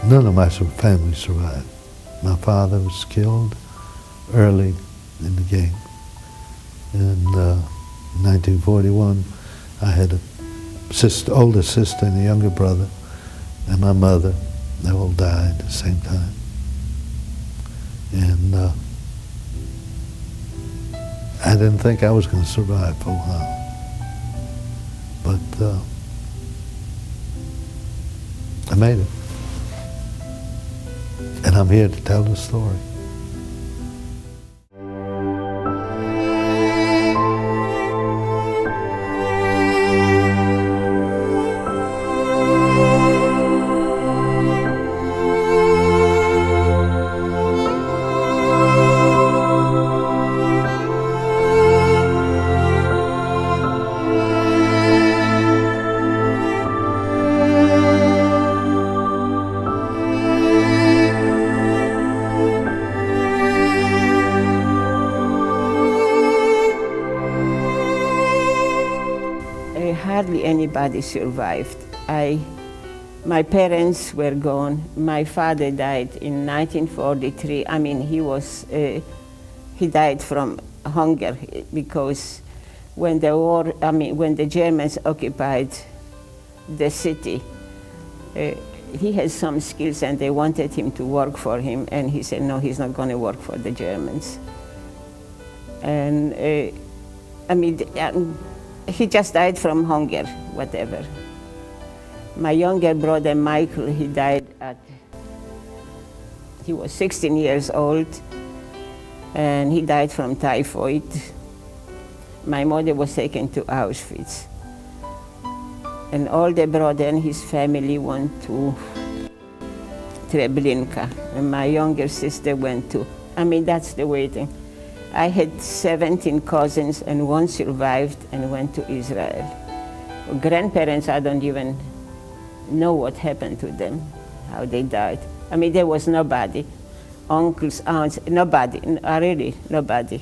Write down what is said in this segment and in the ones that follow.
None of my family survived. My father was killed early in the game. In 1941, I had a older sister and a younger brother, and my mother. They all died at the same time. And I didn't think I was going to survive for a while. But I made it. And I'm here to tell the story. Hardly anybody survived. My parents were gone. My father died in 1943. I mean, he died from hunger because when the war, when the Germans occupied the city, he had some skills and they wanted him to work for him, and he said, no, he's not going to work for the Germans. And he just died from hunger, whatever. My younger brother, Michael, he died he was 16 years old, and he died from typhoid. My mother was taken to Auschwitz. And older brother and his family went to Treblinka, and my younger sister went to, that's the waiting. I had 17 cousins, and one survived and went to Israel. Grandparents, I don't even know what happened to them, how they died. There was nobody. Uncles, aunts, nobody, really nobody.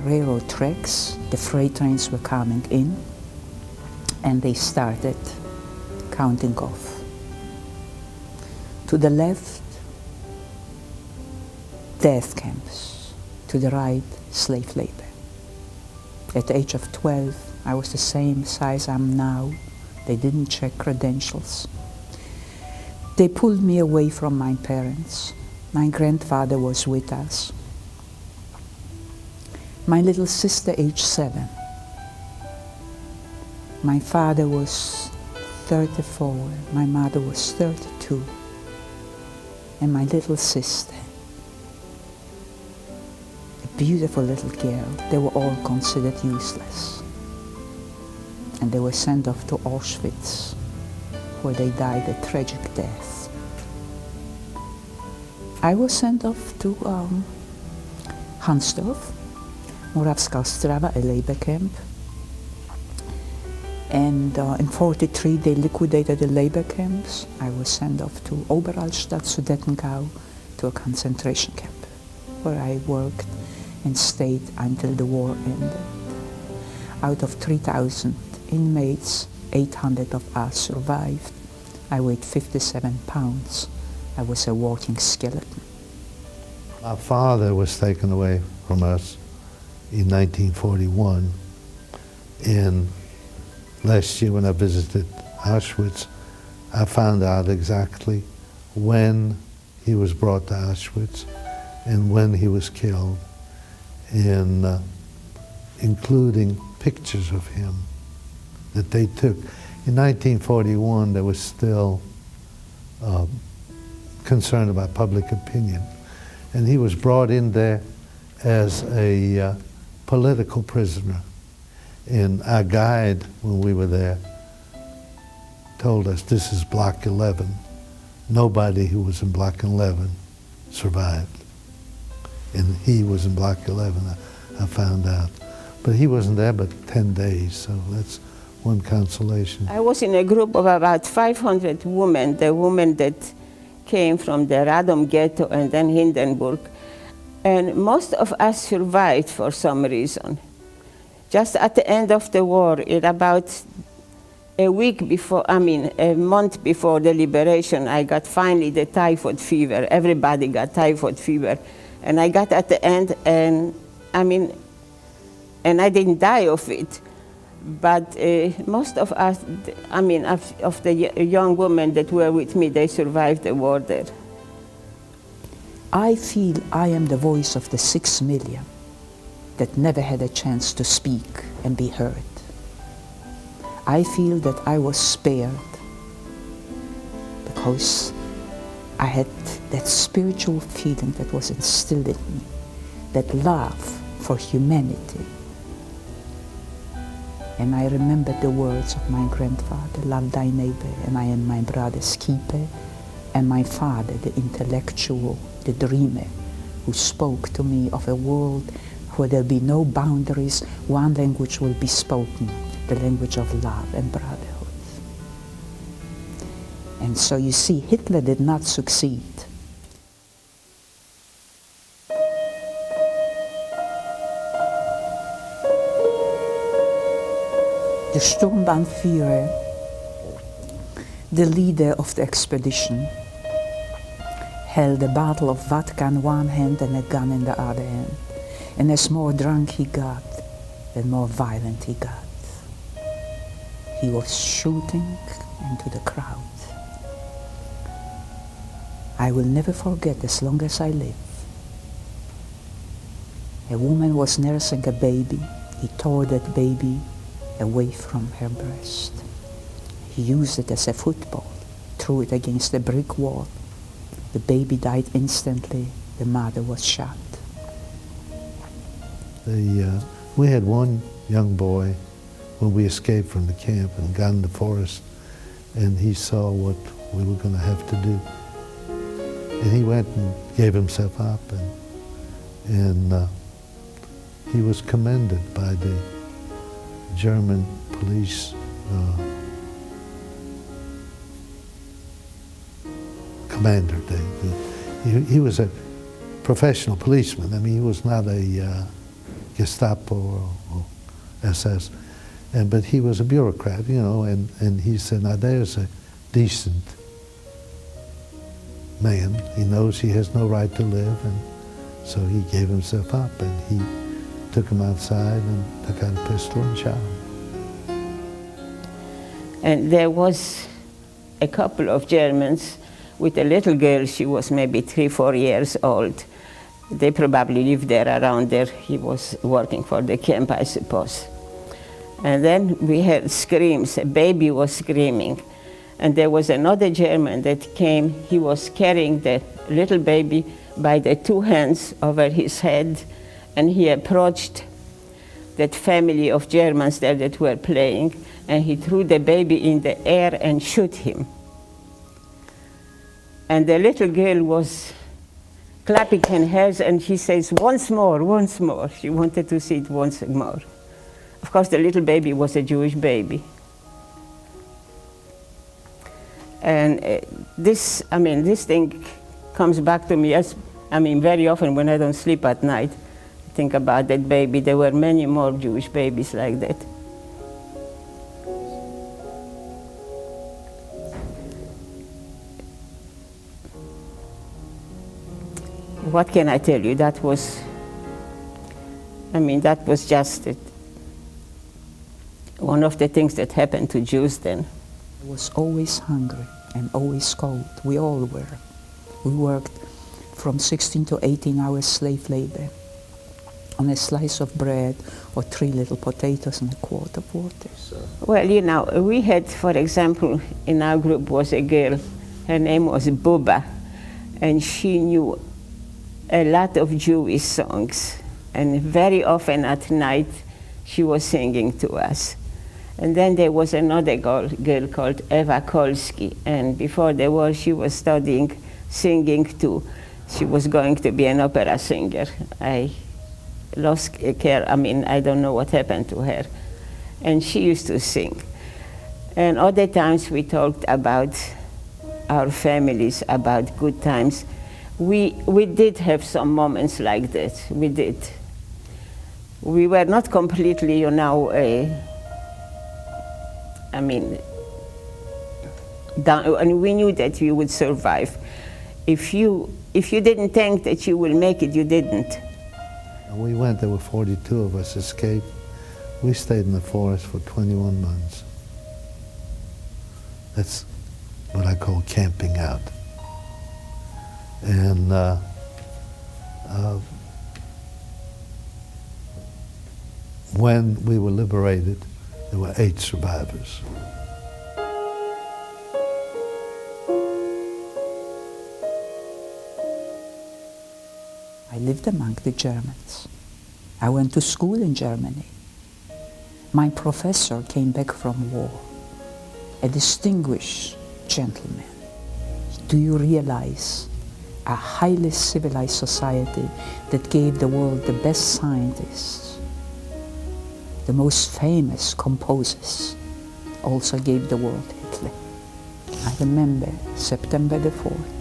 Railroad tracks, the freight trains were coming in, and they started counting off. To the left, death camps. To the right, slave labor. At the age of 12, I was the same size I'm now. They didn't check credentials. They pulled me away from my parents. My grandfather was with us. My little sister, age 7. My father was 34, my mother was 32. And my little sister, a beautiful little girl, they were all considered useless. And they were sent off to Auschwitz, where they died a tragic death. I was sent off to Hansdorf, Moravska Ostrava, a labor camp. And in 43 they liquidated the labor camps. I was sent off to Oberallstadt, Sudettenkau, to a concentration camp, where I worked and stayed until the war ended. Out of 3,000 inmates, 800 of us survived. I weighed 57 pounds. I was a walking skeleton. My father was taken away from us in 1941, and last year when I visited Auschwitz, I found out exactly when he was brought to Auschwitz, and when he was killed, and including pictures of him that they took. In 1941, there was still concern about public opinion, and he was brought in there as a political prisoner. And our guide, when we were there, told us, this is Block 11. Nobody who was in Block 11 survived. And he was in Block 11, I found out. But he wasn't there but 10 days, so that's one consolation. I was in a group of about 500 women, the women that came from the Radom ghetto and then Hindenburg. And most of us survived for some reason. Just at the end of the war, about a month before the liberation, I got finally the typhoid fever. Everybody got typhoid fever. And I got at the end, and I didn't die of it. But most of us, of the young women that were with me, they survived the war there. I feel I am the voice of the 6 million that never had a chance to speak and be heard. I feel that I was spared because I had that spiritual feeling that was instilled in me, that love for humanity. And I remember the words of my grandfather, love thy neighbor, and I am my brother's keeper, and my father, the intellectual, the dreamer, who spoke to me of a world where there'll be no boundaries, one language will be spoken, the language of love and brotherhood. And so you see, Hitler did not succeed. The Sturmbannführer, the leader of the expedition, held the Battle of vodka in one hand and a gun in the other hand. And as more drunk he got, the more violent he got. He was shooting into the crowd. I will never forget as long as I live. A woman was nursing a baby. He tore that baby away from her breast. He used it as a football, threw it against a brick wall. The baby died instantly. The mother was shot. We had one young boy when we escaped from the camp and got in the forest, and he saw what we were going to have to do. And he went and gave himself up, and he was commended by the German police commander. He was a professional policeman. I mean, he was not a Gestapo or SS, but he was a bureaucrat, you know, and he said, now there's a decent man. He knows he has no right to live, and so he gave himself up, and he took him outside and took out a pistol and shot him. And there was a couple of Germans with a little girl. She was maybe 3 or 4 years old. They probably lived there around there. He was working for the camp, I suppose. And then we heard screams. A baby was screaming. And there was another German that came. He was carrying the little baby by the 2 hands over his head, and he approached that family of Germans there that were playing, and he threw the baby in the air and shot him. And the little girl was clapping her hands, and she says, once more, once more. She wanted to see it once more. Of course, the little baby was a Jewish baby. And this thing comes back to me very often when I don't sleep at night. I think about that baby. There were many more Jewish babies like that. What can I tell you? That was just it. One of the things that happened to Jews then. I was always hungry and always cold. We all were. We worked from 16 to 18 hours slave labor on a slice of bread or 3 little potatoes and a quart of water. Well, you know, we had, for example, in our group was a girl, her name was Buba, and she knew a lot of Jewish songs, and very often at night she was singing to us. And then there was another girl called Eva Kolsky, and before the war she was studying singing too. She was going to be an opera singer. I lost care, I mean, I don't know what happened to her. And she used to sing. And other times we talked about our families, about good times. We did have some moments like that, we did. We were not completely, you know, I mean, down, and we knew that we would survive. If you didn't think that you will make it, you didn't. We went, there were 42 of us escaped. We stayed in the forest for 21 months. That's what I call camping out. And when we were liberated, there were 8 survivors. I lived among the Germans. I went to school in Germany. My professor came back from war, a distinguished gentleman. Do you realize a highly civilized society that gave the world the best scientists, the most famous composers, also gave the world Hitler? I remember September the 4th,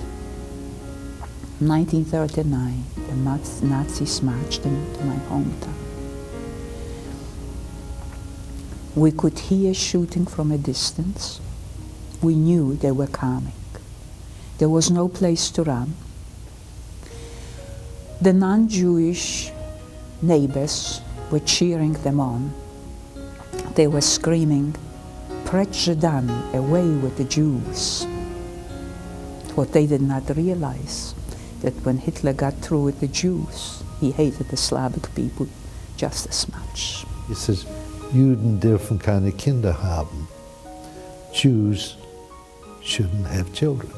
1939, the Nazis marched into my hometown. We could hear shooting from a distance. We knew they were coming. There was no place to run. The non-Jewish neighbors were cheering them on. They were screaming, "Precz Żydami, away with the Jews." What they did not realize, that when Hitler got through with the Jews, he hated the Slavic people just as much. He says, Juden dürfen keine Kinder haben. Jews shouldn't have children.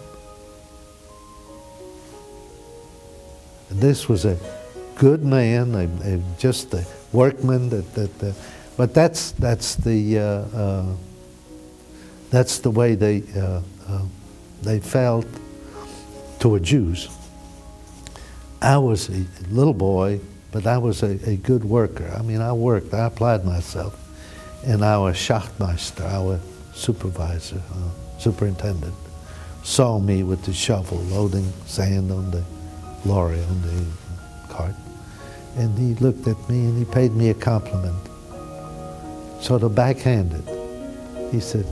And this was a good man, just a workman. But that's the way they felt toward Jews. I was a little boy, but I was a good worker. I mean, I worked, I applied myself. And our Schachtmeister, our supervisor, superintendent, saw me with the shovel loading sand on the lorry, on the cart. And he looked at me and he paid me a compliment. Sort of backhanded. He said,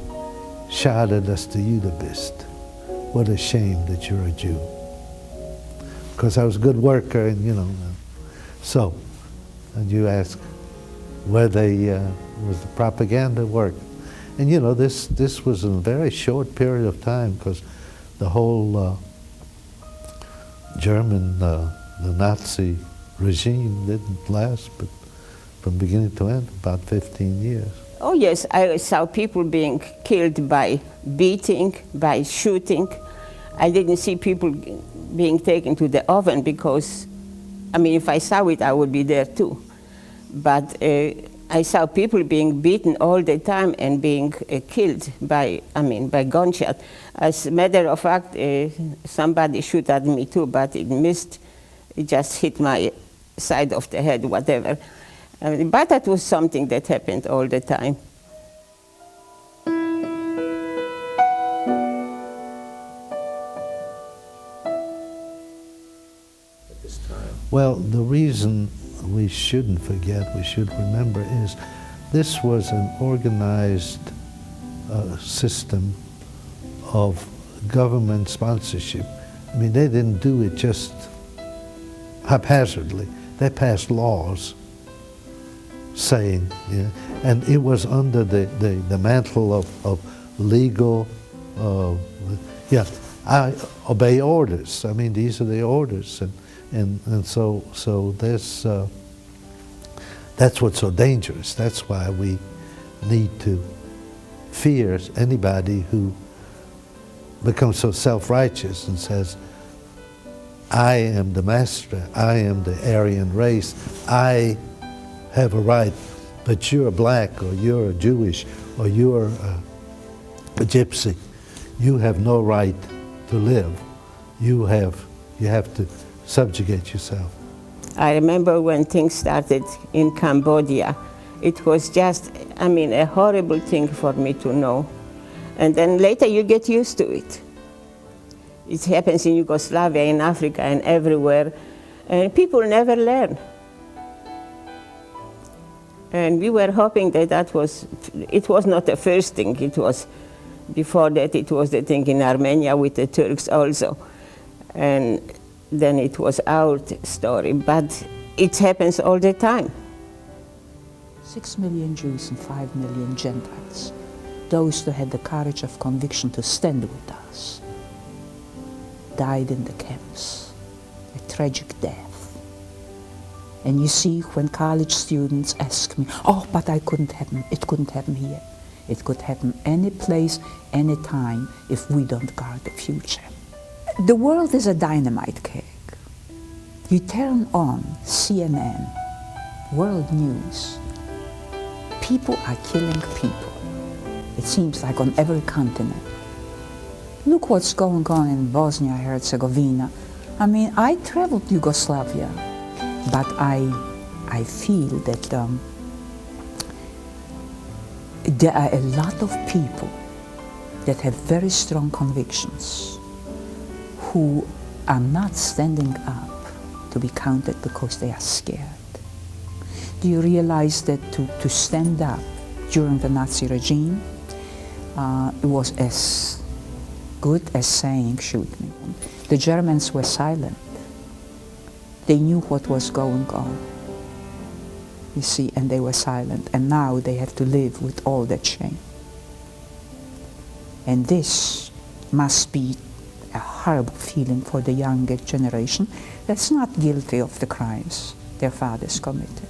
"Schade, dass du Jude bist. What a shame that you're a Jew." Because I was a good worker, and you know. So, and you ask, was the propaganda work? And you know, this was in a very short period of time, because the whole German, the Nazi regime didn't last, but from beginning to end, about 15 years. Oh yes, I saw people being killed by beating, by shooting. I didn't see people being taken to the oven because, I mean, if I saw it, I would be there too. But I saw people being beaten all the time and being killed by gunshot. As a matter of fact, somebody shot at me too, but it missed. It just hit my side of the head, whatever. But that was something that happened all the time. Well, the reason we shouldn't forget, we should remember, is this was an organized system of government sponsorship. I mean, they didn't do it just haphazardly. They passed laws saying, and it was under the mantle of legal, I obey orders. I mean, these are the orders, and so there's that's what's so dangerous. That's why we need to fear anybody who becomes so self-righteous and says, I am the master, I am the Aryan race, I have a right, but you're black, or you're Jewish, or you're a gypsy. You have no right to live. You have to subjugate yourself. I remember when things started in Cambodia, it was just, I mean, a horrible thing for me to know. And then later you get used to it. It happens in Yugoslavia, in Africa, and everywhere. And people never learn. And we were hoping that it was not the first thing. It was, before that, it was the thing in Armenia with the Turks also. And then it was our story. But it happens all the time. 6 million Jews and 5 million Gentiles, those who had the courage of conviction to stand with us, died in the camps, a tragic death. And you see, when college students ask me, oh, but it couldn't happen here. It could happen any place, any time, if we don't guard the future. The world is a dynamite cake. You turn on CNN, world news, people are killing people. It seems like on every continent. Look what's going on in Bosnia-Herzegovina. I mean, I traveled Yugoslavia, but I feel that there are a lot of people that have very strong convictions who are not standing up to be counted because they are scared. Do you realize that to stand up during the Nazi regime, it was as good as saying, shoot me. The Germans were silent. They knew what was going on, you see, and they were silent. And now they have to live with all that shame. And this must be a horrible feeling for the younger generation that's not guilty of the crimes their fathers committed.